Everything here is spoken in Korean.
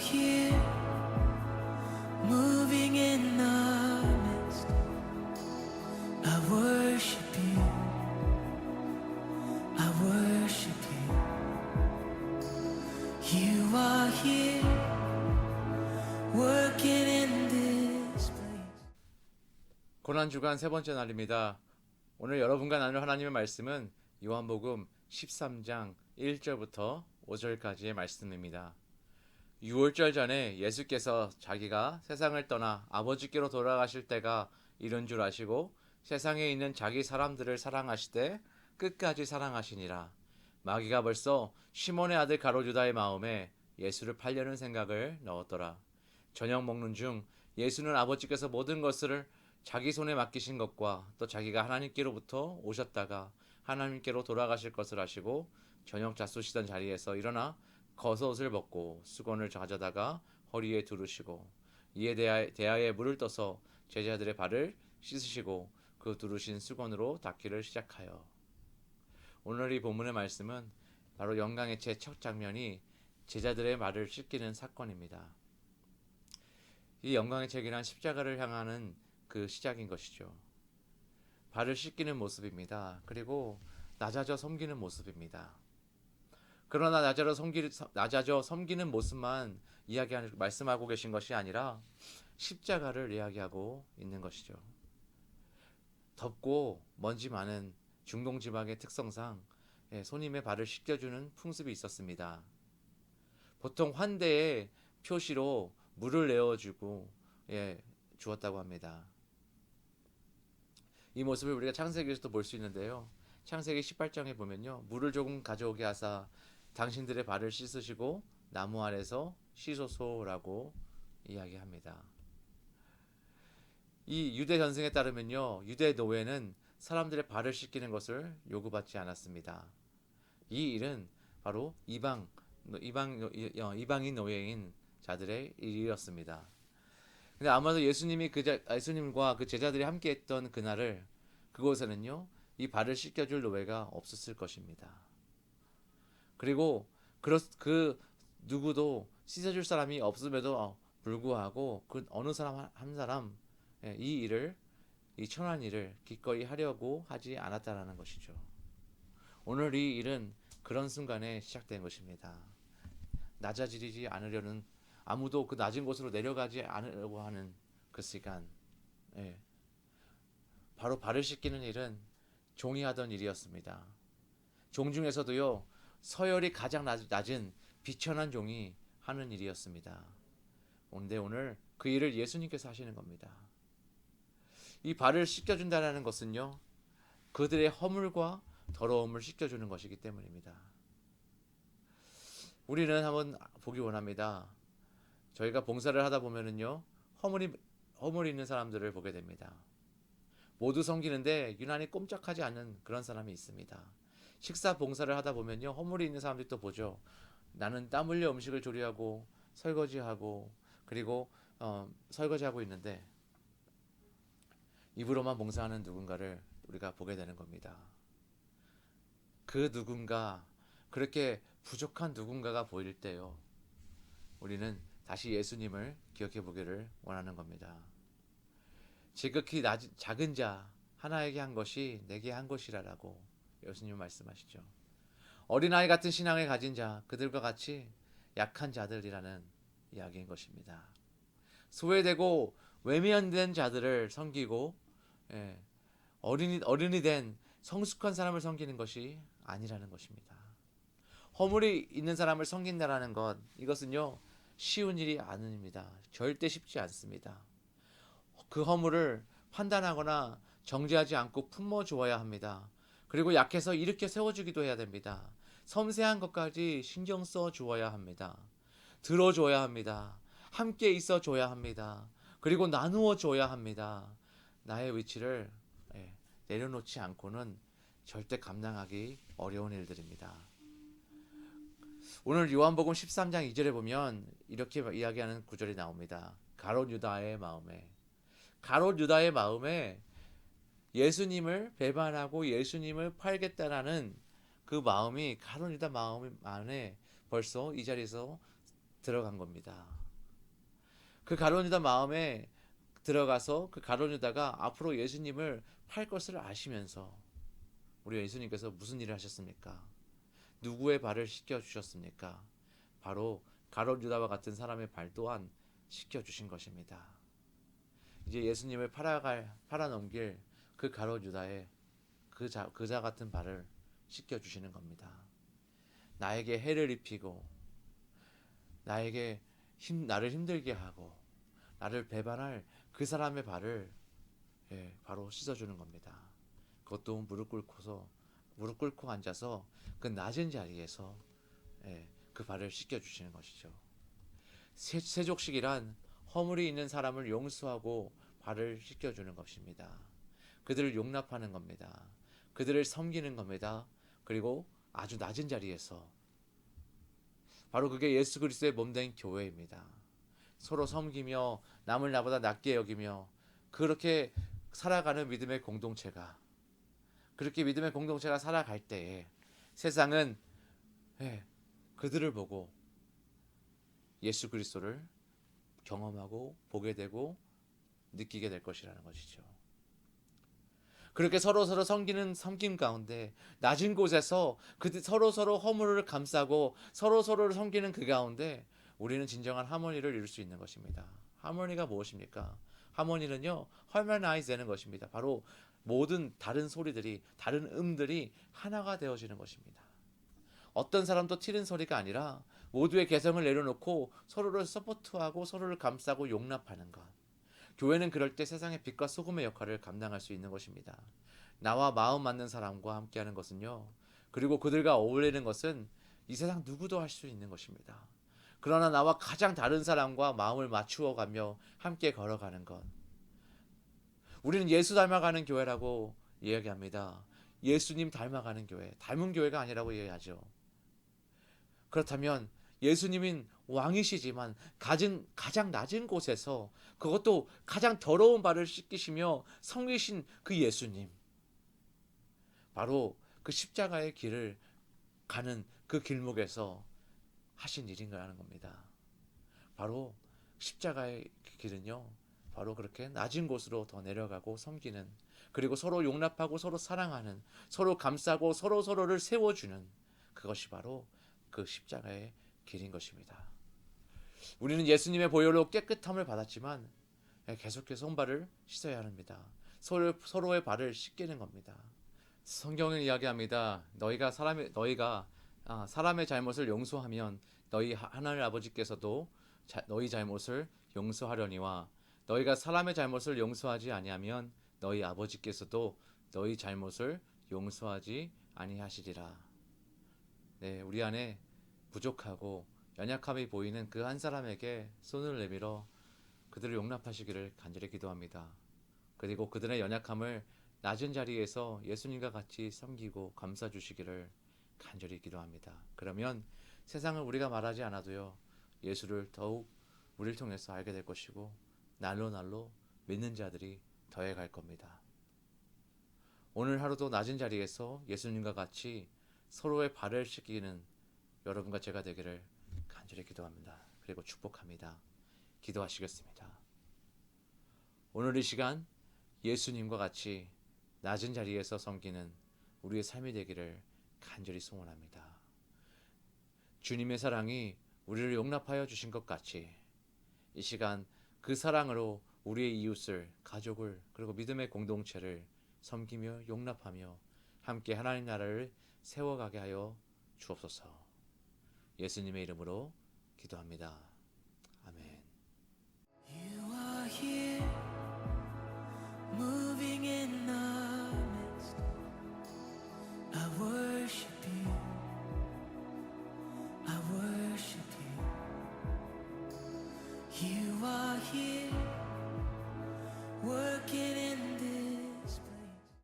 here, moving in the midst. I worship you. I worship you. You are here, working in this place. 고난주간 세 번째 날입니다. 오늘 여러분과 나눌 하나님의 말씀은 요한복음 13장 1절부터 5절까지의 말씀입니다. 유월절 전에 예수께서 자기가 세상을 떠나 아버지께로 돌아가실 때가 이른 줄 아시고 세상에 있는 자기 사람들을 사랑하시되 끝까지 사랑하시니라. 마귀가 벌써 시몬의 아들 가롯유다의 마음에 예수를 팔려는 생각을 넣었더라. 저녁 먹는 중 예수는 아버지께서 모든 것을 자기 손에 맡기신 것과 또 자기가 하나님께로부터 오셨다가 하나님께로 돌아가실 것을 아시고 저녁 잡수시던 자리에서 일어나 겉옷을 벗고 수건을 가져다가 허리에 두르시고 이에 대하여 물을 떠서 제자들의 발을 씻으시고 그 두르신 수건으로 닦기를 시작하여. 오늘 이 본문의 말씀은 바로 영광의 첫 장면이 제자들의 발을 씻기는 사건입니다. 이 영광의 책이란 십자가를 향하는 그 시작인 것이죠. 발을 씻기는 모습입니다. 그리고 낮아져 섬기는 모습입니다. 그러나 낮아져 섬기는 모습만 말씀하고 계신 것이 아니라 십자가를 이야기하고 있는 것이죠. 덥고 먼지 많은 중동 지방의 특성상 손님의 발을 씻겨주는 풍습이 있었습니다. 보통 환대의 표시로 물을 내어주고 주었다고 합니다. 이 모습을 우리가 창세기에서도 볼 수 있는데요. 창세기 18장에 보면요, 물을 조금 가져오게 하사 당신들의 발을 씻으시고 나무 아래서 씻소서라고 이야기합니다. 이 유대 전승에 따르면요, 유대 노예는 사람들의 발을 씻기는 것을 요구받지 않았습니다. 이 일은 바로 이방인 노예인 자들의 일이었습니다. 근데 아마도 예수님과 그 제자들이 함께했던 그날을 그곳에는요, 이 발을 씻겨줄 노예가 없었을 것입니다. 그리고 그 누구도 씻어줄 사람이 없음에도 불구하고 그 어느 사람 한 사람 이 천한 일을 기꺼이 하려고 하지 않았다라는 것이죠. 오늘 이 일은 그런 순간에 시작된 것입니다. 낮아지지 않으려는, 아무도 그 낮은 곳으로 내려가지 않으려고 하는 그 시간, 바로 발을 씻기는 일은 종이 하던 일이었습니다. 종 중에서도요, 서열이 가장 낮은 비천한 종이 하는 일이었습니다. 그런데 오늘 그 일을 예수님께서 하시는 겁니다. 이 발을 씻겨준다는 것은요, 그들의 허물과 더러움을 씻겨주는 것이기 때문입니다. 우리는 한번 보기 원합니다. 저희가 봉사를 하다 보면은요, 허물이 있는 사람들을 보게 됩니다. 모두 섬기는데 유난히 꼼짝하지 않는 그런 사람이 있습니다. 식사 봉사를 하다 보면요, 허물이 있는 사람들도 보죠. 나는 땀 흘려 음식을 조리하고 설거지하고 그리고 설거지하고 있는데 입으로만 봉사하는 누군가를 우리가 보게 되는 겁니다. 그 누군가, 그렇게 부족한 누군가가 보일 때요, 우리는 다시 예수님을 기억해 보기를 원하는 겁니다. 지극히 작은 자 하나에게 한 것이 내게 한 것이라고 예수님은 말씀하시죠. 어린아이 같은 신앙을 가진 자, 그들과 같이 약한 자들이라는 이야기인 것입니다. 소외되고 외면된 자들을 섬기고 어른이 된 성숙한 사람을 섬기는 것이 아니라는 것입니다. 허물이 있는 사람을 섬긴다라는 것, 이것은요, 쉬운 일이 아닙니다. 절대 쉽지 않습니다. 그 허물을 판단하거나 정죄하지 않고 품어 주어야 합니다. 그리고 약해서 일으켜 세워주기도 해야 됩니다. 섬세한 것까지 신경 써 주어야 합니다. 들어줘야 합니다. 함께 있어 줘야 합니다. 그리고 나누어 줘야 합니다. 나의 위치를 내려놓지 않고는 절대 감당하기 어려운 일들입니다. 오늘 요한복음 13장 2절에 보면 이렇게 이야기하는 구절이 나옵니다. 가롯 유다의 마음에 예수님을 배반하고 예수님을 팔겠다라는 그 마음이 가롯 유다 마음 안에 벌써 이 자리에서 들어간 겁니다. 그 가룟 유다 마음에 들어가서 그 가룟 유다가 앞으로 예수님을 팔 것을 아시면서 우리 예수님께서 무슨 일을 하셨습니까? 누구의 발을 씻겨 주셨습니까? 바로 가룟 유다와 같은 사람의 발 또한 씻겨 주신 것입니다. 이제 예수님을 팔아넘길 그 가룟 유다의 그자 같은 발을 씻겨 주시는 겁니다. 나에게 해를 입히고 나를 힘들게 하고 나를 배반할 그 사람의 발을 바로 씻어주는 겁니다. 그것도 무릎 꿇고 앉아서 그 낮은 자리에서 그 발을 씻겨 주시는 것이죠. 세족식이란 허물이 있는 사람을 용서하고 발을 씻겨 주는 것입니다. 그들을 용납하는 겁니다. 그들을 섬기는 겁니다. 그리고 아주 낮은 자리에서 바로 그게 예수 그리스도의 몸된 교회입니다. 서로 섬기며 남을 나보다 낮게 여기며 그렇게 살아가는 믿음의 공동체가 그렇게 믿음의 공동체가 살아갈 때에 세상은 그들을 보고 예수 그리스도를 경험하고 보게 되고 느끼게 될 것이라는 것이죠. 그렇게 서로 섬김 가운데 낮은 곳에서 서로 허물을 감싸고 서로를 섬기는 그 가운데 우리는 진정한 하모니를 이룰 수 있는 것입니다. 하모니가 무엇입니까? 하모니는요, harmonize 되는 것입니다. 바로 모든 다른 소리들이, 다른 음들이 하나가 되어지는 것입니다. 어떤 사람도 튀는 소리가 아니라 모두의 개성을 내려놓고 서로를 서포트하고 서로를 감싸고 용납하는 것. 교회는 그럴 때 세상의 빛과 소금의 역할을 감당할 수 있는 것입니다. 나와 마음 맞는 사람과 함께하는 것은요, 그리고 그들과 어울리는 것은 이 세상 누구도 할 수 있는 것입니다. 그러나 나와 가장 다른 사람과 마음을 맞추어 가며 함께 걸어가는 것. 우리는 예수 닮아가는 교회라고 이야기합니다. 예수님 닮아가는 교회, 닮은 교회가 아니라고 이야기하죠. 그렇다면 예수님인 왕이시지만 가장 낮은 곳에서 그것도 가장 더러운 발을 씻기시며 섬기신 그 예수님, 바로 그 십자가의 길을 가는 그 길목에서 하신 일인가라는 겁니다. 바로 십자가의 길은요, 바로 그렇게 낮은 곳으로 더 내려가고 섬기는, 그리고 서로 용납하고 서로 사랑하는, 서로 감싸고 서로를 세워주는, 그것이 바로 그 십자가의 길인 것입니다. 우리는 예수님의 보혈로 깨끗함을 받았지만 계속해서 손발을 씻어야 합니다. 서로의 발을 씻기는 겁니다. 성경은 이야기합니다. 너희가 사람의 잘못을 용서하면 너희 하나님 아버지께서도 너희 잘못을 용서하려니와 너희가 사람의 잘못을 용서하지 아니하면 너희 아버지께서도 너희 잘못을 용서하지 아니하시리라. 네, 우리 안에 부족하고 연약함이 보이는 그 한 사람에게 손을 내밀어 그들을 용납하시기를 간절히 기도합니다. 그리고 그들의 연약함을 낮은 자리에서 예수님과 같이 섬기고 감싸주시기를 간절히 기도합니다. 그러면 세상을 우리가 말하지 않아도요, 예수를 더욱 우리를 통해서 알게 될 것이고 날로 믿는 자들이 더해갈 겁니다. 오늘 하루도 낮은 자리에서 예수님과 같이 서로의 발을 씻기는 여러분과 제가 되기를 간절히 기도합니다. 그리고 축복합니다. 기도하시겠습니다. 오늘 이 시간 예수님과 같이 낮은 자리에서 섬기는 우리의 삶이 되기를 간절히 소원합니다. 주님의 사랑이 우리를 용납하여 주신 것 같이 이 시간 그 사랑으로 우리의 이웃을, 가족을, 그리고 믿음의 공동체를 섬기며 용납하며 함께 하나님 나라를 세워가게 하여 주옵소서. 예수님의 이름으로 기도합니다. 아멘. You are here, moving in our midst. I worship you. I worship you. You are here, working